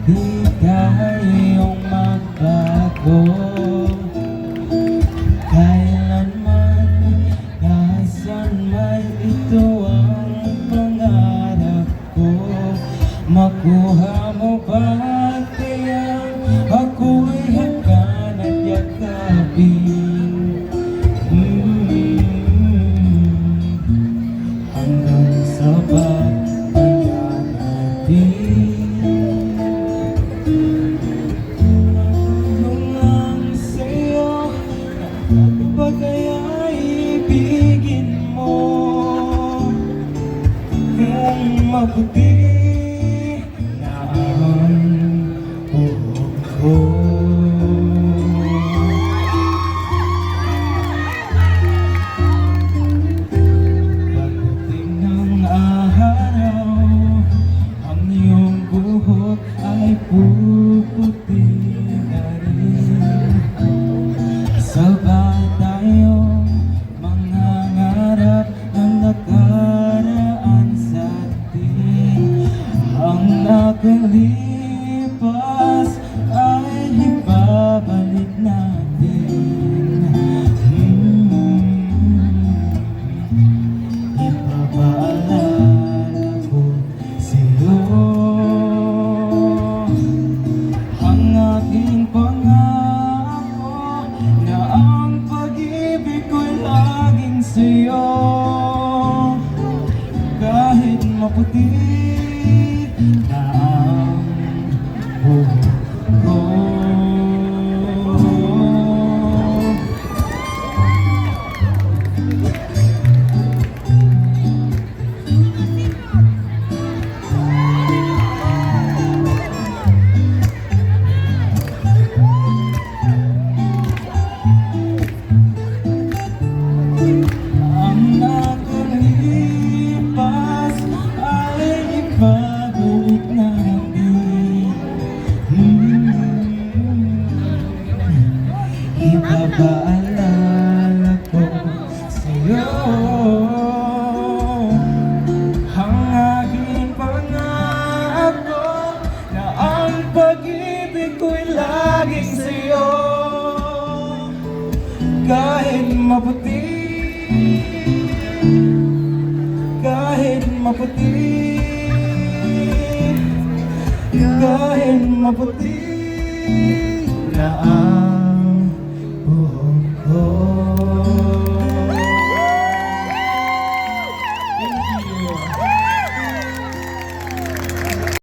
di kayong magbago. Kailanman, nasan man, ito ang pangarap ko. Makuha mo ba kaya ako'y hanggan at yakapin? Hanggang sa pagtanda natin. Tanong lang sa'yo, ano ba kaya ibigin mo? Kung mabuti na ang buhok ko. Pagdating ng araw, ang iyong buhok ay puputi na rin. Sabay tayong mangangarap ng nakaraan sa atin. Ang nakalipas ay ibabalik natin. Ipapaalala ko sa'yo ang aking pangako na ang pag-ibig ko'y laging sa'yo. Kahit maputi na ang buhok ko. Ang nakalipas ay ibabalik natin. Ipapaalala ko sa'yo ang aking pangako na ang pag-ibig ko'y laging sa'yo. Kahit maputi, kahit maputi, kahit maputi na ang buhok ko. Thank you.